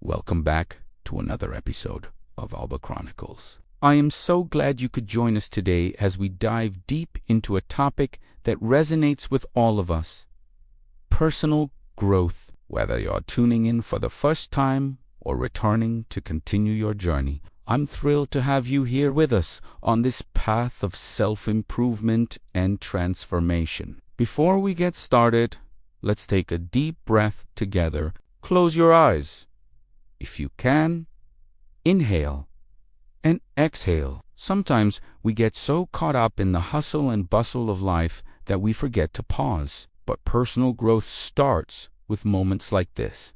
Welcome back to another episode of Alba Chronicles. I am so glad you could join us today as we dive deep into a topic that resonates with all of us: personal growth. Whether you're tuning in for the first time or returning to continue your journey, I'm thrilled to have you here with us on this path of self-improvement and transformation. Before we get started, let's take a deep breath together. Close your eyes. If you can, inhale and exhale. Sometimes we get so caught up in the hustle and bustle of life that we forget to pause. But personal growth starts with moments like this.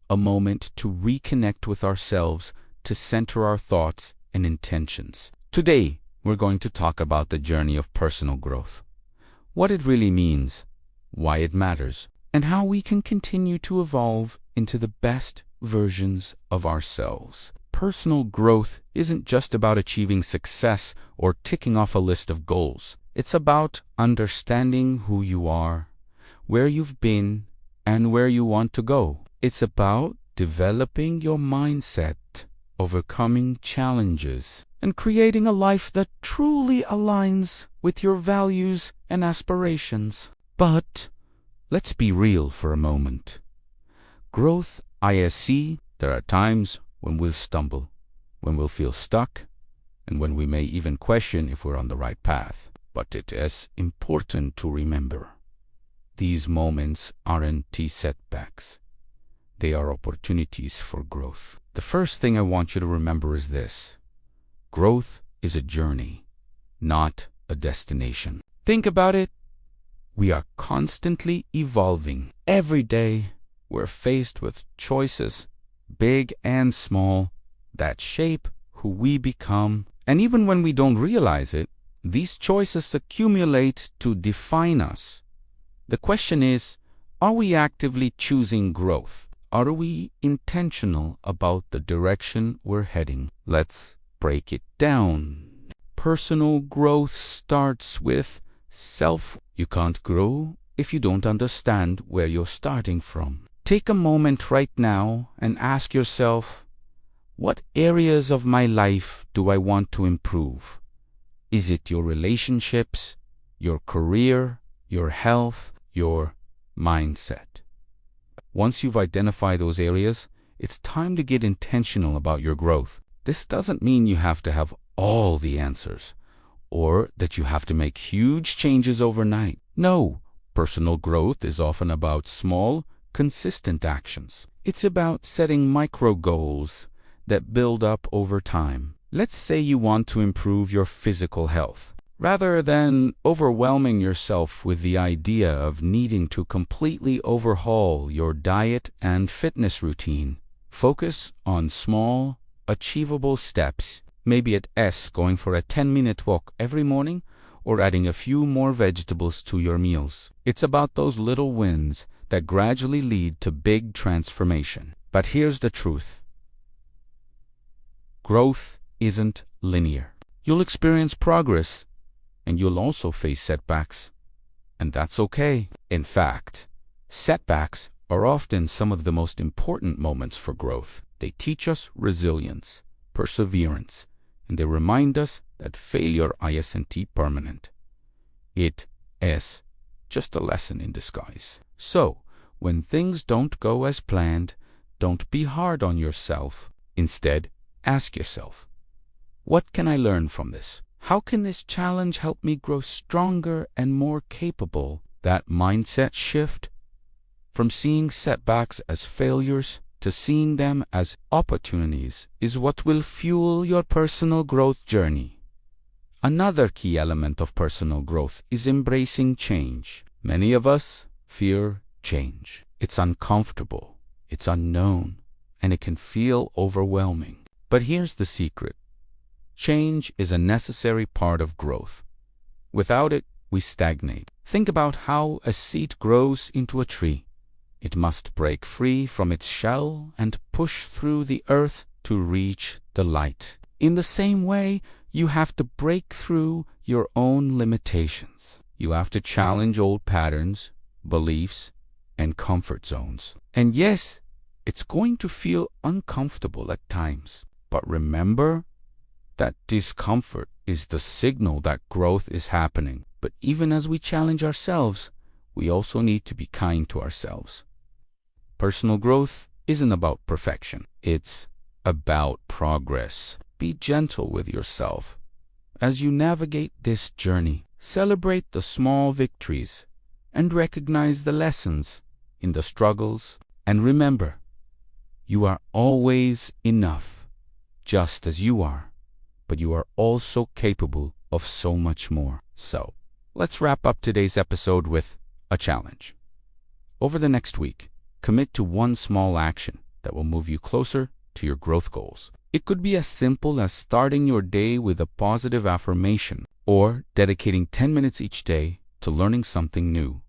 A moment to reconnect with ourselves, to center our thoughts and intentions. Today, we're going to talk about the journey of personal growth, what it really means, why it matters, and how we can continue to evolve into the best versions of ourselves. Personal growth isn't just about achieving success or ticking off a list of goals. It's about understanding who you are, where you've been, and where you want to go. It's about developing your mindset, overcoming challenges, and creating a life that truly aligns with your values and aspirations. But let's be real for a moment. Growth ISC, there are times when we'll stumble, when we'll feel stuck, and when we may even question if we're on the right path. But it is important to remember, these moments aren't setbacks. They are opportunities for growth. The first thing I want you to remember is this: growth is a journey, not a destination. Think about it. We are constantly evolving. Every day, we're faced with choices, big and small, that shape who we become. And even when we don't realize it, these choices accumulate to define us. The question is, are we actively choosing growth? Are we intentional about the direction we're heading? Let's break it down. Personal growth starts with self. You can't grow if you don't understand where you're starting from. Take a moment right now and ask yourself, what areas of my life do I want to improve? Is it your relationships, your career, your health, your mindset? Once you've identified those areas, it's time to get intentional about your growth. This doesn't mean you have to have all the answers, or that you have to make huge changes overnight. No, personal growth is often about small, consistent actions. It's about setting micro goals that build up over time. Let's say you want to improve your physical health. Rather than overwhelming yourself with the idea of needing to completely overhaul your diet and fitness routine, focus on small, achievable steps. Maybe it's going for a 10-minute walk every morning, or adding a few more vegetables to your meals. It's about those little wins that gradually lead to big transformation. But here's the truth. Growth isn't linear. You'll experience progress, and you'll also face setbacks. And that's okay. In fact, setbacks are often some of the most important moments for growth. They teach us resilience, perseverance, and they remind us that failure isn't permanent. It is just a lesson in disguise. So, when things don't go as planned, don't be hard on yourself. Instead, ask yourself, what can I learn from this? How can this challenge help me grow stronger and more capable? That mindset shift from seeing setbacks as failures to seeing them as opportunities is what will fuel your personal growth journey. Another key element of personal growth is embracing change. Many of us fear change. It's uncomfortable, it's unknown, and it can feel overwhelming. But here's the secret. Change is a necessary part of growth. Without it, we stagnate. Think about how a seed grows into a tree. It must break free from its shell and push through the earth to reach the light. In the same way, you have to break through your own limitations. You have to challenge old patterns, beliefs, and comfort zones. And yes, It's going to feel uncomfortable at times, but remember that discomfort is the signal that growth is happening. But even as we challenge ourselves, we also need to be kind to ourselves. Personal growth isn't about perfection. It's about progress. Be gentle with yourself as you navigate this journey. Celebrate the small victories and recognize the lessons in the struggles. And remember, you are always enough, just as you are, but you are also capable of so much more. So, let's wrap up today's episode with a challenge. Over the next week, commit to one small action that will move you closer to your growth goals. It could be as simple as starting your day with a positive affirmation or dedicating 10 minutes each day to learning something new.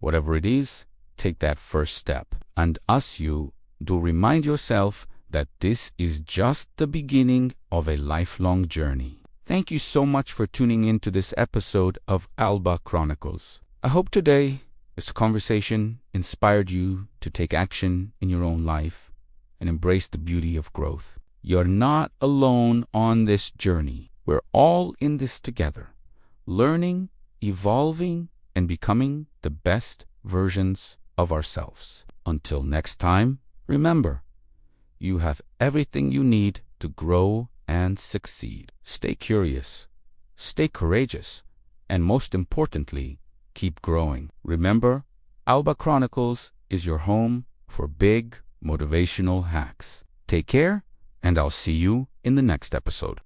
Whatever it is, take that first step. And as you do, remind yourself that this is just the beginning of a lifelong journey. Thank you so much for tuning in to this episode of Alba Chronicles. I hope today this conversation inspired you to take action in your own life and embrace the beauty of growth. You're not alone on this journey. We're all in this together, learning, evolving, and becoming the best versions of ourselves. Until next time, remember, you have everything you need to grow and succeed. Stay curious, stay courageous, and most importantly, keep growing. Remember, Alba Chronicles is your home for big motivational hacks. Take care, and I'll see you in the next episode.